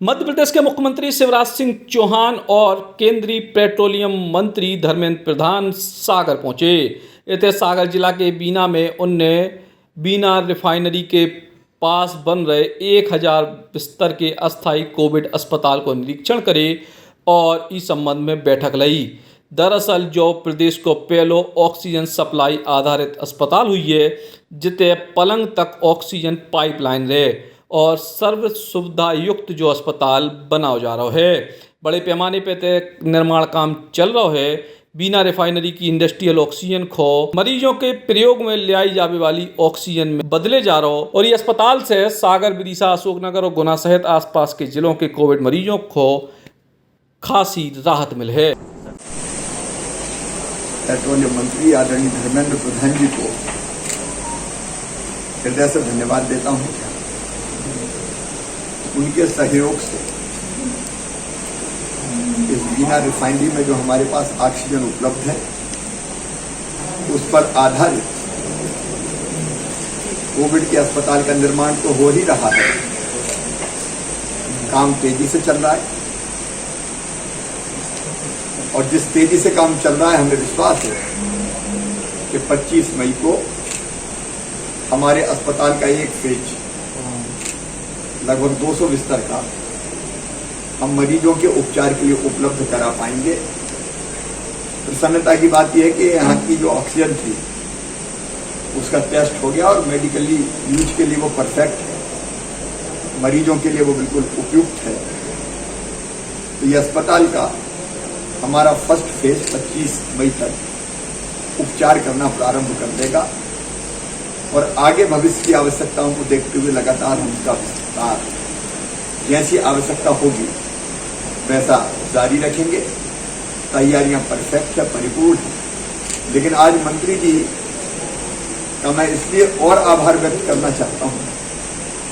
मध्य प्रदेश के मुख्यमंत्री शिवराज सिंह चौहान और केंद्रीय पेट्रोलियम मंत्री धर्मेंद्र प्रधान सागर पहुंचे। इधर सागर जिला के बीना में उनने बीना रिफाइनरी के पास बन रहे 1000 बिस्तर के अस्थायी कोविड अस्पताल को निरीक्षण करे और इस संबंध में बैठक ली। दरअसल जो प्रदेश को पहलो ऑक्सीजन सप्लाई आधारित अस्पताल हुई है, जिते पलंग तक ऑक्सीजन पाइपलाइन रहे और सर्व सुविधा युक्त जो अस्पताल बनाओ जा रहा है। बड़े पैमाने पे निर्माण काम चल रहा है। बीना रिफाइनरी की इंडस्ट्रियल ऑक्सीजन को मरीजों के प्रयोग में ले आई जाने वाली ऑक्सीजन में बदले जा रहा हो और ये अस्पताल से सागर, विदिशा, अशोकनगर और गुना सहित आसपास के जिलों के कोविड मरीजों को खासी राहत मिली है। पेट्रोलियम मंत्री आदरणीय धर्मेंद्र प्रधान जी को हृदय से धन्यवाद देता हूं। उनके सहयोग से इस बीना रिफाइनरी में जो हमारे पास ऑक्सीजन उपलब्ध है, उस पर आधारित कोविड के अस्पताल का निर्माण तो हो ही रहा है, काम तेजी से चल रहा है और जिस तेजी से काम चल रहा है, हमें विश्वास है कि 25 मई को हमारे अस्पताल का एक फेज लगभग 200 बिस्तर का हम मरीजों के उपचार के लिए उपलब्ध करा पाएंगे। प्रसन्नता की बात यह है कि यहाँ की जो ऑक्सीजन थी उसका टेस्ट हो गया और मेडिकली यूज के लिए वो परफेक्ट है, मरीजों के लिए वो बिल्कुल उपयुक्त है। तो ये अस्पताल का हमारा फर्स्ट फेज 25 मई तक उपचार करना प्रारंभ कर देगा और आगे भविष्य की आवश्यकताओं को देखते हुए लगातार हम उसका विस्तार जैसी आवश्यकता होगी वैसा जारी रखेंगे। तैयारियां परफेक्ट है, परिपूर्ण है। लेकिन आज मंत्री जी का मैं इसलिए और आभार व्यक्त करना चाहता हूं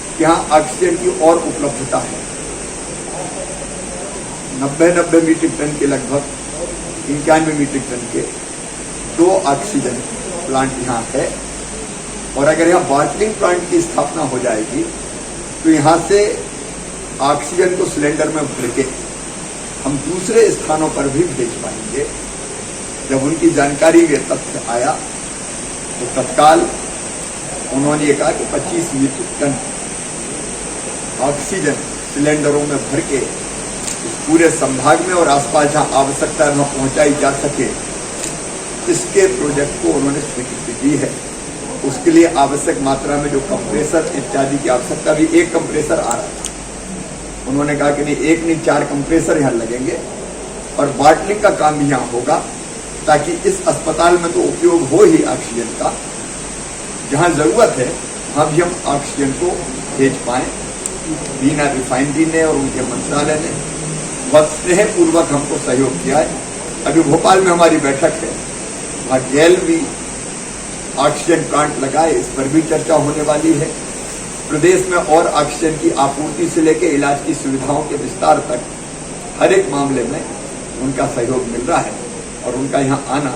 कि यहाँ ऑक्सीजन की और उपलब्धता है। 90 मीट्रिक टन के लगभग 91 मीट्रिक टन के 2 ऑक्सीजन प्लांट यहाँ है और अगर यहाँ बॉटलिंग प्लांट की स्थापना हो जाएगी तो यहाँ से ऑक्सीजन को सिलेंडर में भर के हम दूसरे स्थानों पर भी भेज पाएंगे। जब उनकी जानकारी में तथ्य आया तो तत्काल उन्होंने ये कहा कि 25 मीट्रिक टन ऑक्सीजन सिलेंडरों में भर के पूरे संभाग में और आसपास जहां आवश्यकता वहां पहुंचाई जा सके, इसके प्रोजेक्ट को उन्होंने स्वीकृति दी है। उसके लिए आवश्यक मात्रा में जो कंप्रेसर इत्यादि की आवश्यकता, भी एक कंप्रेसर आ रहा था, उन्होंने कहा कि नहीं, एक नहीं 4 कंप्रेसर यहाँ लगेंगे और बॉटलिंग का काम भी यहाँ होगा ताकि इस अस्पताल में तो उपयोग हो ही ऑक्सीजन का, जहाँ जरूरत है वहाँ भी हम ऑक्सीजन को भेज पाए। बीना रिफाइनरी ने और उनके मंत्रालय ने बहुत स्नेहपूर्वक हमको सहयोग किया है। अभी भोपाल में हमारी बैठक है, वहाँ गेल भी ऑक्सीजन प्लांट लगाए, इस पर भी चर्चा होने वाली है। प्रदेश में और ऑक्सीजन की आपूर्ति से लेकर इलाज की सुविधाओं के विस्तार तक हर एक मामले में उनका सहयोग मिल रहा है और उनका यहाँ आना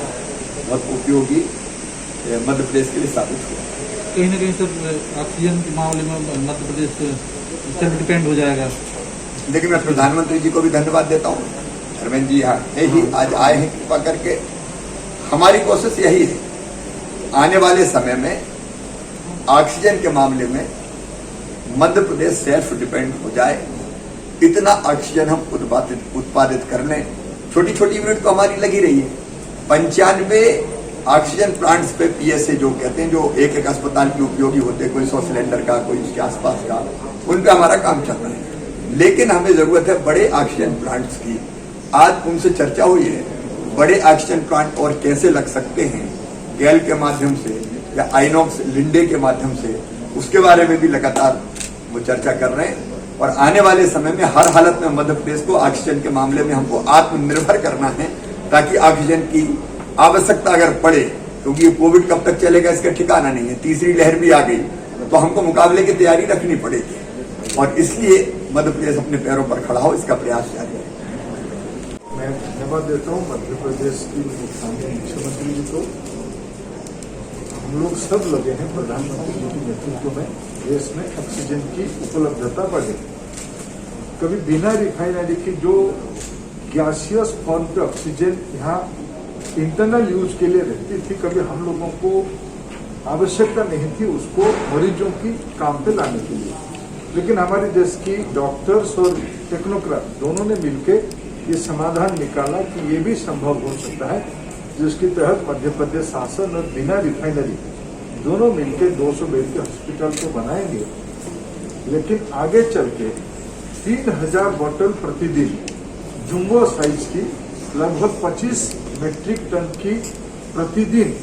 बहुत उपयोगी मध्य प्रदेश के लिए साबित हुआ। कहीं ना कहीं सर ऑक्सीजन के मामले में मध्य प्रदेश सब डिपेंड हो जाएगा। लेकिन मैं प्रधानमंत्री जी को भी धन्यवाद देता हूँ। धर्मेंद्र जी यहाँ ही आज आए हैं कृपा करके। हमारी कोशिश यही है आने वाले समय में ऑक्सीजन के मामले में मध्य प्रदेश सेल्फ डिपेंड हो जाए। इतना ऑक्सीजन हम उत्पादित कर लें। छोटी छोटी यूनिट तो हमारी लगी रही है। 95 ऑक्सीजन प्लांट्स पे पीएसए जो कहते हैं, जो एक अस्पताल की उपयोगी होते हैं, कोई 100 सिलेंडर का, कोई उसके आसपास का, उन पे हमारा काम चल रहा है। लेकिन हमें जरूरत है बड़े ऑक्सीजन प्लांट्स की। आज उनसे चर्चा हुई है, बड़े ऑक्सीजन प्लांट और कैसे लग सकते हैं, गैल के माध्यम से या आइनॉक्स लिंडे के माध्यम से, उसके बारे में भी लगातार वो चर्चा कर रहे हैं। और आने वाले समय में हर हालत में मध्य प्रदेश को ऑक्सीजन के मामले में हमको आत्मनिर्भर करना है, ताकि ऑक्सीजन की आवश्यकता अगर पड़े, क्योंकि कोविड कब तक चलेगा इसका ठिकाना नहीं है, तीसरी लहर भी आ गई, तो हमको मुकाबले की तैयारी रखनी पड़ेगी और इसलिए मध्य प्रदेश अपने पैरों पर खड़ा हो, इसका प्रयास जारी है। मैं धन्यवाद देता हूँ मध्य प्रदेश की मुख्यमंत्री जी को। हम लोग सब लगे हैं प्रधानमंत्री जी के नेतृत्व में देश में ऑक्सीजन की उपलब्धता बढ़े। कभी बिना रिफाइनरी की जो गैसियस फॉर्म पे ऑक्सीजन यहाँ इंटरनल यूज के लिए रहती थी, कभी हम लोगों को आवश्यकता नहीं थी उसको मरीजों की काम पे लाने के लिए। लेकिन हमारे देश की डॉक्टर्स और टेक्नोक्रेट दोनों ने मिलकर ये समाधान निकाला कि ये भी संभव हो सकता है, जिसके तहत मध्य प्रदेश शासन और बिना रिफाइनरी दोनों मिलकर 200 बेड के हॉस्पिटल को बनाएंगे। लेकिन आगे चल के 3000 बोतल प्रतिदिन जंबो साइज की लगभग 25 मेट्रिक टन की प्रतिदिन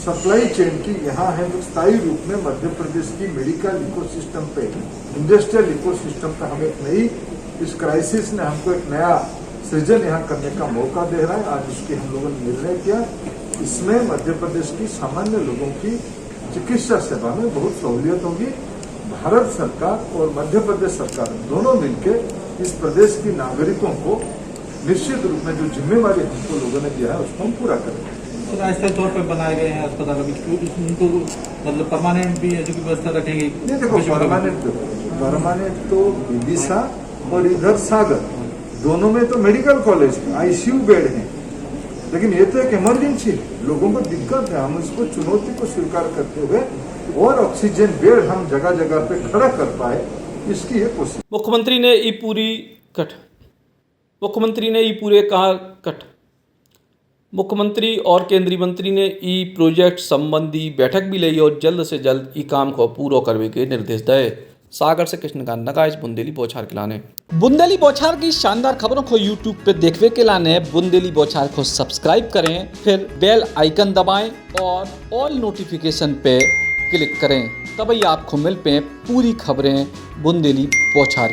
सप्लाई चेन की यहाँ है जो स्थायी रूप में मध्य प्रदेश की मेडिकल इकोसिस्टम पे, इंडस्ट्रियल इकोसिस्टम पे हमें एक नई, इस क्राइसिस ने हमको एक नया सृजन यहाँ करने का मौका दे रहा है। आज उसकी हम लोगों ने निर्णय किया। इसमें मध्य प्रदेश की सामान्य लोगों की चिकित्सा सेवा में बहुत सहूलियत होगी। भारत सरकार और मध्य प्रदेश सरकार दोनों मिलकर इस प्रदेश की नागरिकों को निश्चित रूप में जो जिम्मेवारी हमको लोगों ने दिया है उसको हम पूरा करेंगे। अस्थायी तौर पर बनाए गए हैं अस्पताल, उनको मतलब परमानेंट भी ऐसी व्यवस्था रखेंगे? नहीं, देखो परमानेंट तो विदिशा और इधर सागर दोनों में तो मेडिकल कॉलेज आईसीयू बेड हैं, लेकिन ये तो एक इमरजेंसी है, लोगों को दिक्कत है। हम इसको चुनौती को स्वीकार करते हुए और ऑक्सीजन बेड हम जगह जगह पे खड़ा कर पाए, इसकी ये कोशिश। मुख्यमंत्री ने मुख्यमंत्री और केंद्रीय मंत्री ने ई प्रोजेक्ट संबंधी बैठक भी ली और जल्द से जल्द ई काम को पूरा करने के निर्देश दिए। सागर से कृष्णकांत नगाइज बुंदेली बौछार के लाने। बुंदेली बौछार की शानदार खबरों को यूट्यूब पे देखने के लाने बुंदेली बौछार को सब्सक्राइब करें, फिर बेल आइकन दबाएं और ऑल नोटिफिकेशन पे क्लिक करें, तभी आपको मिल पे पूरी खबरें बुंदेली बौछार